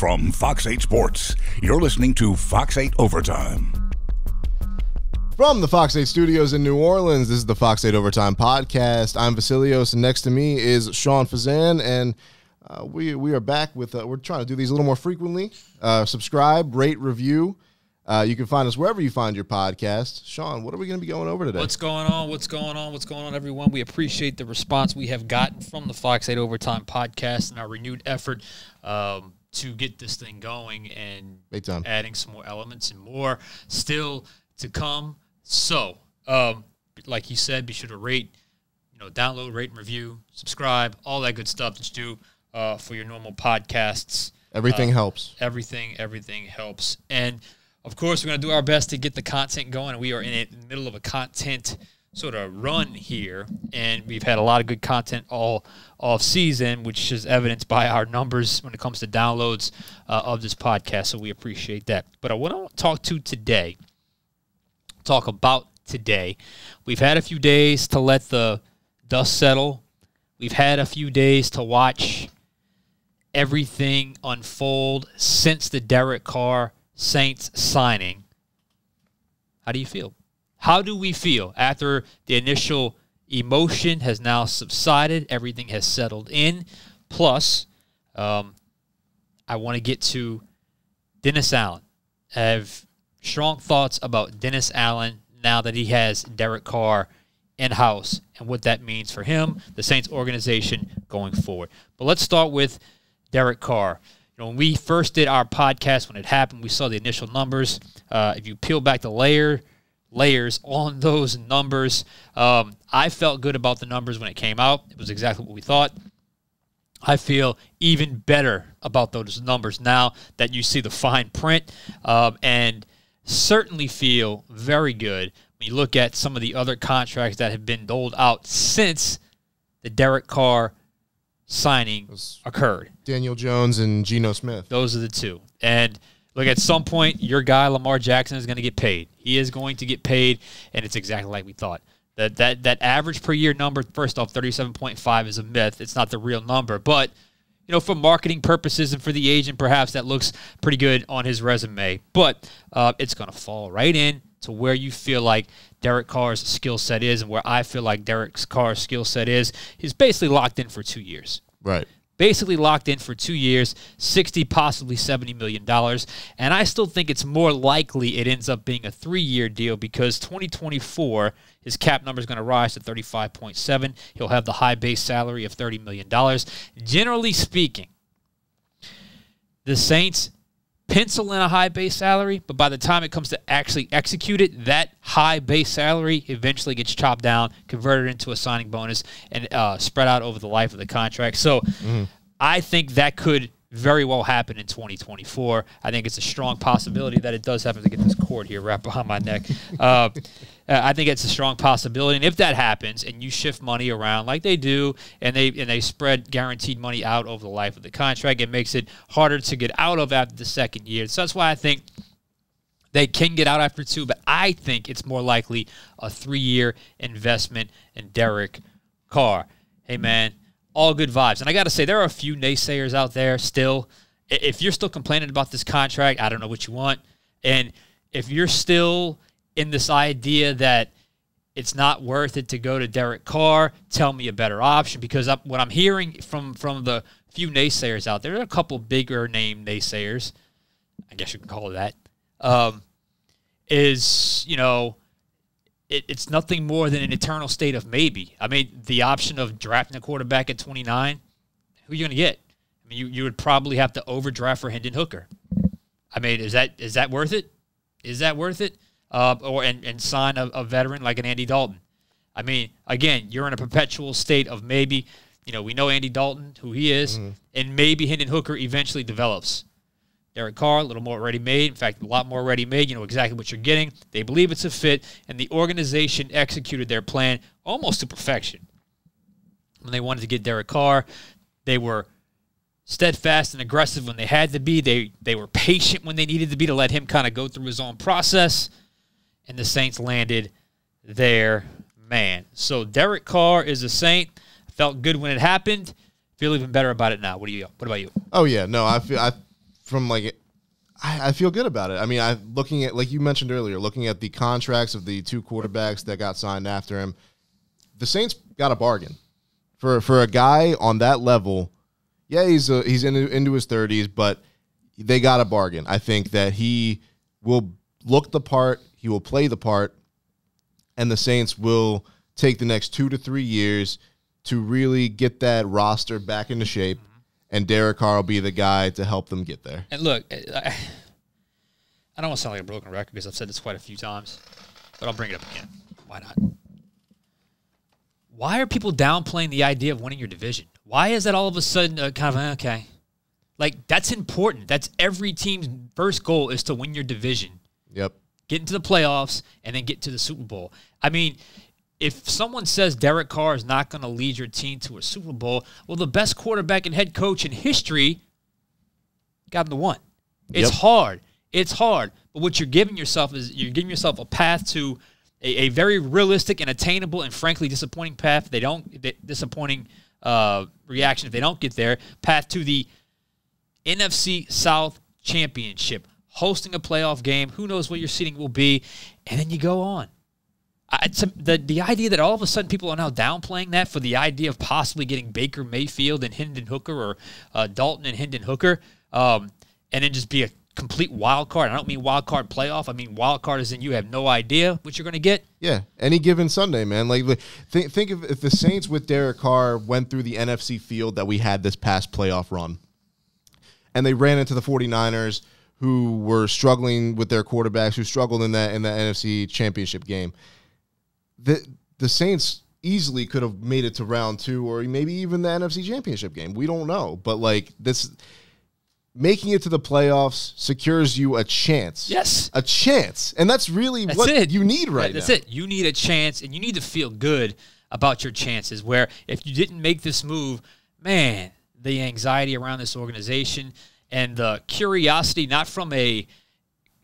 From Fox 8 Sports, you're listening to Fox 8 Overtime. From the Fox 8 studios in New Orleans, this is the Fox 8 Overtime podcast. I'm Vasilios, and next to me is Sean Fazan, and we are back with, we're trying to do these a little more frequently. Subscribe, rate, review. You can find us wherever you find your podcast. Sean, what are we going to be going over today? What's going on, everyone? We appreciate the response we have gotten from the Fox 8 Overtime podcast and our renewed effort to get this thing going and adding some more elements and more still to come. So, like you said, be sure to rate, download, rate, and review, subscribe, all that good stuff that you do for your normal podcasts. Everything helps. Everything helps. And, of course, we're going to do our best to get the content going. We are in the middle of a content sort of run here, and we've had a lot of good content all off season, which is evidenced by our numbers when it comes to downloads of this podcast, so we appreciate that. But I want to talk about today. We've had a few days to let the dust settle. We've had a few days to watch everything unfold since the Derek Carr Saints signing. How do you feel? How do we feel after the initial emotion has now subsided? Everything has settled in. Plus, I want to get to Dennis Allen. I have strong thoughts about Dennis Allen now that he has Derek Carr in-house and what that means for him, the Saints organization going forward. But let's start with Derek Carr. When we first did our podcast, when it happened, we saw the initial numbers. If you peel back the layers on those numbers, I felt good about the numbers when it came out. It was exactly what we thought. I feel even better about those numbers now that you see the fine print, and certainly feel very good when you look at some of the other contracts that have been doled out since the Derek Carr signing occurred. Daniel Jones and Geno Smith. Those are the two. And look, at some point, your guy, Lamar Jackson, is going to get paid. He is going to get paid, and it's exactly like we thought. That average per year number, first off, 37.5 is a myth. It's not the real number. But, for marketing purposes and for the agent, perhaps that looks pretty good on his resume. But it's going to fall right in to where you feel like Derek Carr's skill set is, and where I feel like Derek Carr's skill set is. He's basically locked in for 2 years. Right. Basically locked in for 2 years, $60, possibly $70 million. And I still think it's more likely it ends up being a 3-year deal because 2024, his cap number is going to rise to 35.7. He'll have the high base salary of $30 million. Generally speaking, the Saints pencil in a high base salary, but by the time it comes to actually execute it, that high base salary eventually gets chopped down, converted into a signing bonus, and spread out over the life of the contract. So I think that could very well happen in 2024. I think it's a strong possibility that it does happen. To get this cord here wrapped behind my neck. I think it's a strong possibility, and if that happens, and you shift money around like they do, and they spread guaranteed money out over the life of the contract, it makes it harder to get out of after the second year. So that's why I think they can get out after 2, but I think it's more likely a 3-year investment in Derek Carr. Hey, man, all good vibes. And I got to say, there are a few naysayers out there still. If you're still complaining about this contract, I don't know what you want. And if you're still in this idea that it's not worth it to go to Derek Carr, tell me a better option. Because what I'm hearing from the few naysayers out there are a couple bigger name naysayers, I guess you can call it that, it's nothing more than an eternal state of maybe. I mean, the option of drafting a quarterback at 29, who are you going to get? I mean, you would probably have to overdraft for Hendon Hooker. I mean, is that worth it? Is that worth it? And sign a veteran like an Andy Dalton. I mean, again, you're in a perpetual state of maybe. We know Andy Dalton, who he is, and maybe Hendon Hooker eventually develops. Derek Carr, a little more ready-made. In fact, a lot more ready-made. You know exactly what you're getting. They believe it's a fit, and the organization executed their plan almost to perfection. When they wanted to get Derek Carr, they were steadfast and aggressive when they had to be. They were patient when they needed to be to let him kind of go through his own process, and the Saints landed their man. So Derek Carr is a Saint. Felt good when it happened. Feel even better about it now. What about you? Oh yeah, no, from like, I feel good about it. I mean, looking at, like you mentioned earlier, looking at the contracts of the two quarterbacks that got signed after him, the Saints got a bargain for a guy on that level. Yeah, he's into his 30s, but they got a bargain. I think that he will look the part, he will play the part, and the Saints will take the next 2 to 3 years to really get that roster back into shape, and Derek Carr will be the guy to help them get there. And look, I don't want to sound like a broken record because I've said this quite a few times, but I'll bring it up again. Why not? Why are people downplaying the idea of winning your division? Why is that all of a sudden kind of, okay? Like, that's important. That's every team's first goal is to win your division. Yep. Get into the playoffs and then get to the Super Bowl. I mean, if someone says Derek Carr is not going to lead your team to a Super Bowl, well, the best quarterback and head coach in history got him to one. It's hard. It's hard. But what you're giving yourself is you're giving yourself a path to a very realistic and attainable and frankly disappointing path. Disappointing reaction if they don't get there. Path to the NFC South Championship, hosting a playoff game. Who knows what your seeding will be, and then you go on. The idea that all of a sudden people are now downplaying that for the idea of possibly getting Baker Mayfield and Hendon Hooker or Dalton and Hendon Hooker, and then just be a complete wild card. I don't mean wild card playoff. I mean wild card as in you have no idea what you're going to get. Yeah, any given Sunday, man. Like think of if the Saints with Derek Carr went through the NFC field that we had this past playoff run, and they ran into the 49ers who were struggling with their quarterbacks, who struggled in that NFC Championship game. The Saints easily could have made it to round 2 or maybe even the NFC Championship game. We don't know, but like this. Making it to the playoffs secures you a chance. Yes. A chance. And that's really what you need right now. That's it. You need a chance, and you need to feel good about your chances, where if you didn't make this move, man, the anxiety around this organization and the curiosity, not from a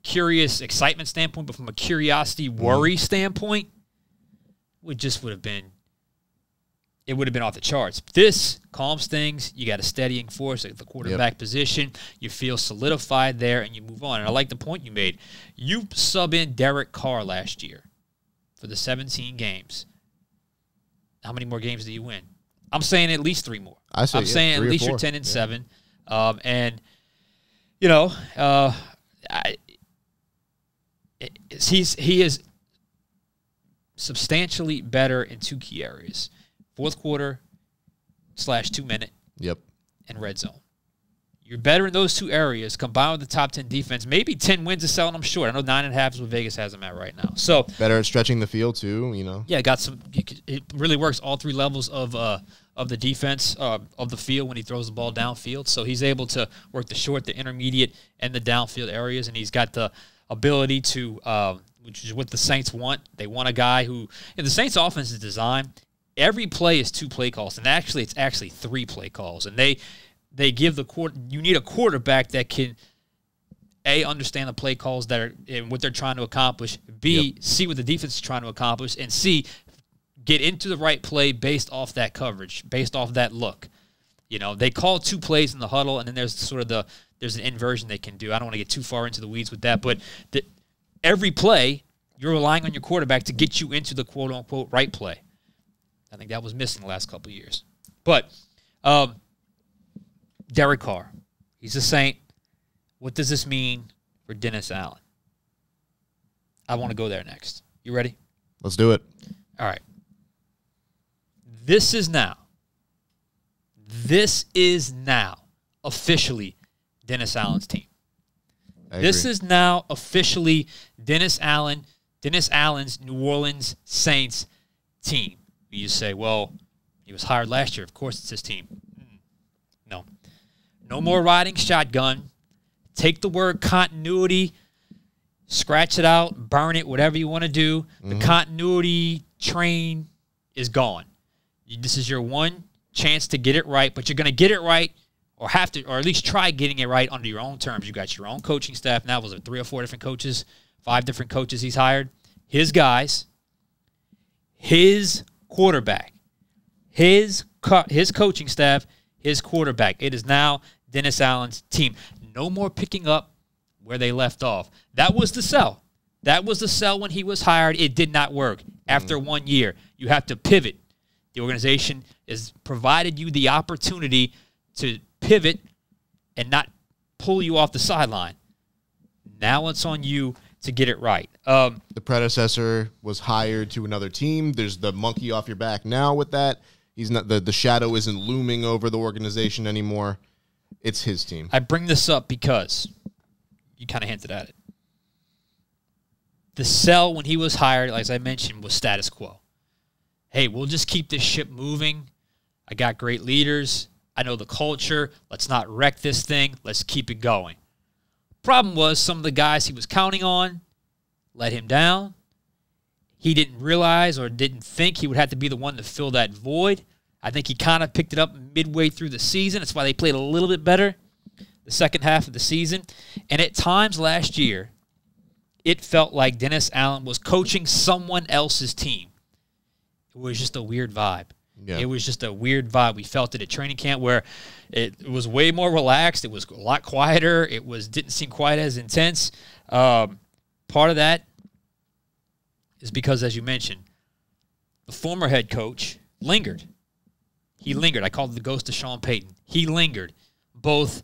curious excitement standpoint, but from a curiosity worry standpoint, would have been off the charts. This calms things. You got a steadying force at the quarterback position. You feel solidified there, and you move on. And I like the point you made. You sub in Derek Carr last year for the 17 games. How many more games do you win? I'm saying at least 3 more. I'm saying at least you're 10-7. And, you know, he is substantially better in 2 key areas. Fourth quarter / 2-minute. Yep. And red zone. You're better in those 2 areas, combined with the top 10 defense. Maybe 10 wins is selling them short. I know 9.5 is what Vegas has them at right now. So better at stretching the field too, you know. Yeah, got some. It really works all 3 levels of the defense of the field when he throws the ball downfield. So he's able to work the short, the intermediate, and the downfield areas, and he's got the ability to, which is what the Saints want. They want a guy who, and the Saints' offense is designed. Every play is 2 play calls, and actually it's 3 play calls. And they give you need a quarterback that can A, understand the play calls that are and what they're trying to accomplish, B, see what the defense is trying to accomplish, and C, get into the right play based off that coverage, based off that look. You know, they call 2 plays in the huddle, and then there's there's an inversion they can do. I don't want to get too far into the weeds with that, but every play, you're relying on your quarterback to get you into the quote-unquote right play. I think that was missing the last couple of years. But Derek Carr, he's a Saint. What does this mean for Dennis Allen? I want to go there next. You ready? Let's do it. All right. This is now officially Dennis Allen's team. This is now officially Dennis Allen's New Orleans Saints team. You say, well, he was hired last year. Of course it's his team. No. No more riding shotgun. Take the word continuity, scratch it out, burn it, whatever you want to do. The continuity train is gone. This is your one chance to get it right, but you're going to get it right or have to, or at least try getting it right under your own terms. You got your own coaching staff. Now, was it 3 or 4 different coaches, 5 different coaches he's hired? His guys, his quarterback, his coaching staff, his quarterback. It is now Dennis Allen's team. no more picking up where they left off. That was the sell. That was the sell when he was hired. It did not work. After 1 year, you have to pivot. The organization has provided you the opportunity to pivot and not pull you off the sideline. Now it's on you to get it right. The predecessor was hired to another team. There's the monkey off your back now with that. He's not the shadow isn't looming over the organization anymore. It's his team. I bring this up because you kind of hinted at it. The sell when he was hired, as I mentioned, was status quo. Hey, we'll just keep this ship moving. I got great leaders. I know the culture. Let's not wreck this thing. Let's keep it going. Problem was some of the guys he was counting on let him down. He didn't realize or didn't think he would have to be the one to fill that void. I think he kind of picked it up midway through the season. That's why they played a little bit better the second half of the season. And at times last year, it felt like Dennis Allen was coaching someone else's team. It was just a weird vibe. Yeah. It was just a weird vibe. We felt it at training camp where it was way more relaxed. It was a lot quieter. It didn't seem quite as intense. Part of that is because, as you mentioned, the former head coach lingered. He lingered. I called it the ghost of Sean Payton. He lingered, both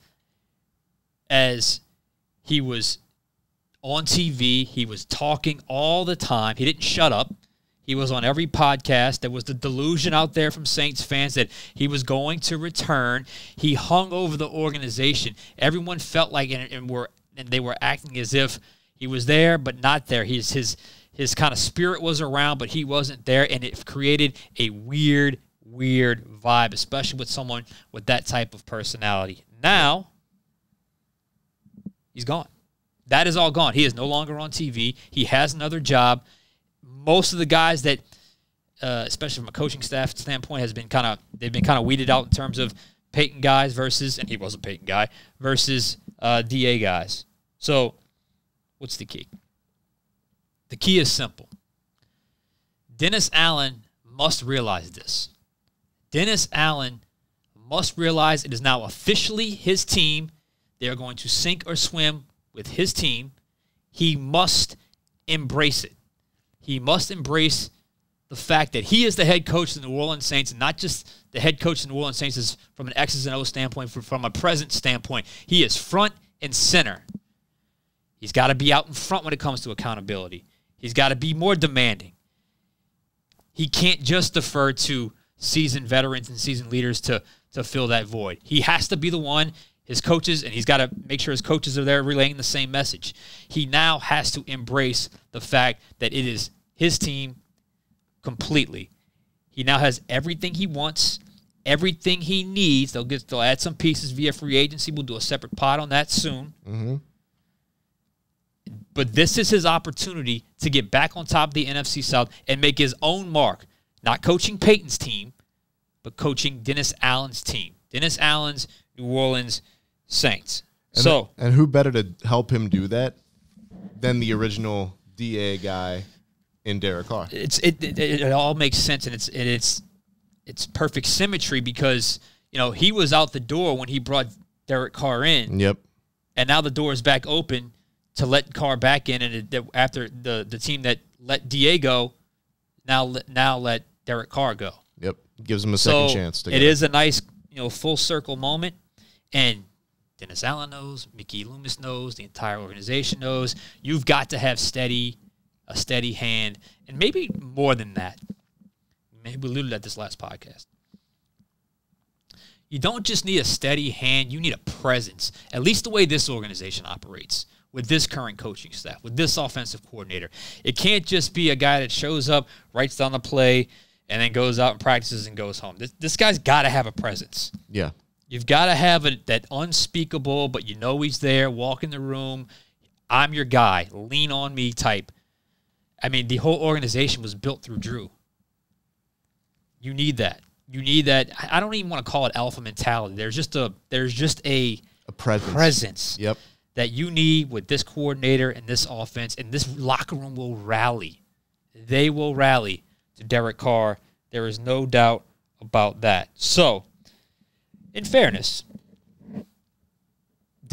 as he was on TV, he was talking all the time. He didn't shut up. He was on every podcast. There was the delusion out there from Saints fans that he was going to return. He hung over the organization. Everyone felt like, and they were acting as if he was there but not there. His kind of spirit was around, but he wasn't there, and it created a weird vibe, especially with someone with that type of personality. Now, he's gone. That is all gone. He is no longer on TV. He has another job. Most of the guys that, especially from a coaching staff standpoint, they've been kind of weeded out in terms of Peyton guys versus, and he was a Peyton guy, versus DA guys. So, what's the key? The key is simple. Dennis Allen must realize this. Dennis Allen must realize it is now officially his team. They are going to sink or swim with his team. He must embrace it. He must embrace the fact that he is the head coach of the New Orleans Saints, and not just the head coach of the New Orleans Saints is from an X's and O's standpoint, from a present standpoint. He is front and center. He's got to be out in front when it comes to accountability. He's got to be more demanding. He can't just defer to seasoned veterans and seasoned leaders to fill that void. He has to be the one. His coaches, and he's got to make sure his coaches are there relaying the same message. He now has to embrace the fact that it is his team completely. He now has everything he wants, everything he needs. They'll add some pieces via free agency. We'll do a separate pod on that soon. Mm-hmm. But this is his opportunity to get back on top of the NFC South and make his own mark. Not coaching Peyton's team, but coaching Dennis Allen's team. Dennis Allen's New Orleans Saints. And who better to help him do that than the original DA guy in Derek Carr? It all makes sense, and it's perfect symmetry because he was out the door when he brought Derek Carr in. Yep. And now the door is back open to let Carr back in, and after the team that let DA go, now let Derek Carr go. Yep. Gives him a second chance. It is a nice full circle moment. And Dennis Allen knows, Mickey Loomis knows, the entire organization knows. You've got to have a steady hand, and maybe more than that. Maybe we alluded at this last podcast. You don't just need a steady hand. You need a presence, at least the way this organization operates with this current coaching staff, with this offensive coordinator. It can't just be a guy that shows up, writes down the play, and then goes out and practices and goes home. This guy's got to have a presence. Yeah. You've got to have that unspeakable, but he's there, walk in the room, I'm your guy, lean on me type. I mean, the whole organization was built through Drew. You need that. You need that. I don't even want to call it alpha mentality. There's just a presence. Yep. That you need with this coordinator and this offense, and this locker room will rally. They will rally to Derek Carr. There is no doubt about that. So, in fairness,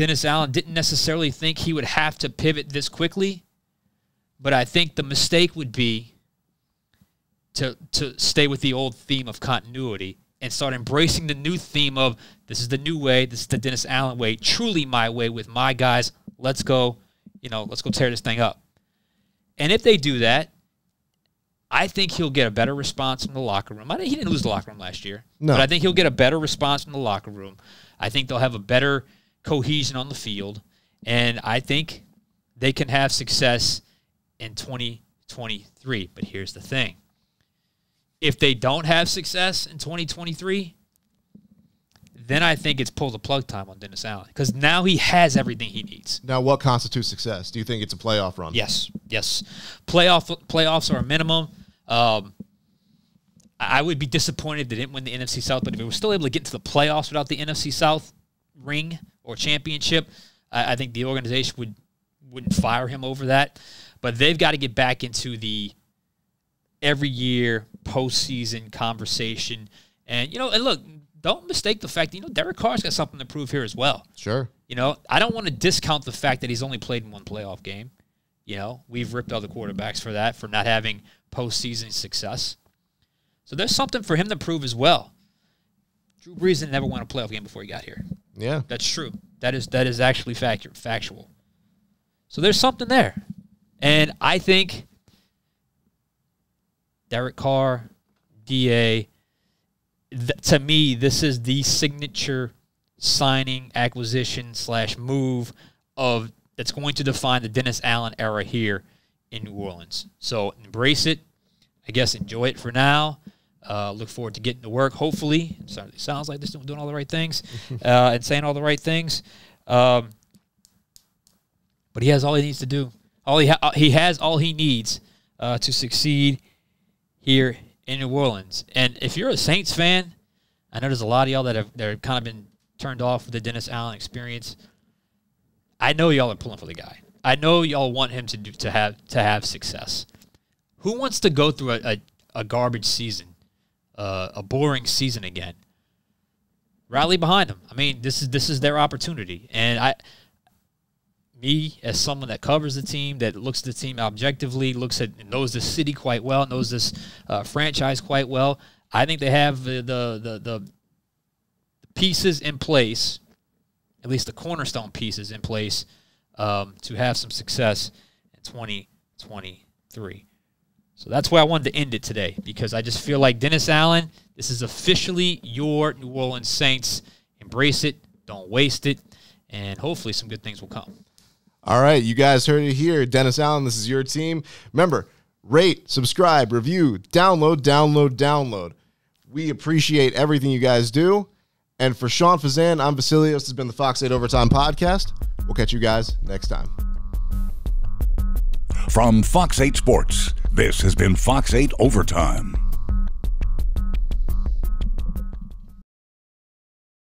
Dennis Allen didn't necessarily think he would have to pivot this quickly, but I think the mistake would be to stay with the old theme of continuity and start embracing the new theme of this is the new way, this is the Dennis Allen way, truly my way with my guys. Let's go, let's go tear this thing up. And if they do that, I think he'll get a better response from the locker room. He didn't lose the locker room last year, but I think he'll get a better response from the locker room. I think they'll have a better cohesion on the field, and I think they can have success in 2023. But here's the thing. If they don't have success in 2023, then I think it's pull the plug time on Dennis Allen because now he has everything he needs. Now, what constitutes success? Do you think it's a playoff run? Yes. Playoffs are a minimum. I would be disappointed if they didn't win the NFC South, but if they were still able to get into the playoffs without the NFC South ring or championship, I think the organization wouldn't fire him over that. But they've got to get back into the every year postseason conversation. And, and look, don't mistake the fact that, Derek Carr's got something to prove here as well. Sure. I don't want to discount the fact that he's only played in one playoff game. We've ripped other quarterbacks for that, for not having postseason success. So there's something for him to prove as well. Drew Brees didn't never win a playoff game before he got here. Yeah. That's true. That is actually factual. So there's something there. And I think Derek Carr, DA, to me, this is the signature signing, acquisition / move that's going to define the Dennis Allen era here in New Orleans. So embrace it. I guess enjoy it for now. Look forward to getting to work, hopefully. It sounds like this doing all the right things and saying all the right things. But he has all he needs to do. He has all he needs to succeed here in New Orleans. And if you're a Saints fan, I know there's a lot of y'all that have kind of been turned off with the Dennis Allen experience. I know y'all are pulling for the guy. I know y'all want him to have success. Who wants to go through a garbage season, a boring season again? Rally behind him. I mean, this is their opportunity. And me, as someone that covers the team, that looks at the team objectively, knows the city quite well, knows this franchise quite well, I think they have the pieces in place, at least the cornerstone pieces in place, to have some success in 2023. So that's where I wanted to end it today, because I just feel like Dennis Allen, this is officially your New Orleans Saints. Embrace it. Don't waste it. And hopefully some good things will come. All right, you guys heard it here. Dennis Allen, this is your team. Remember, rate, subscribe, review, download. We appreciate everything you guys do. And for Sean Fazan, I'm Vasilios. This has been the Fox 8 Overtime Podcast. We'll catch you guys next time. From Fox 8 Sports, this has been Fox 8 Overtime.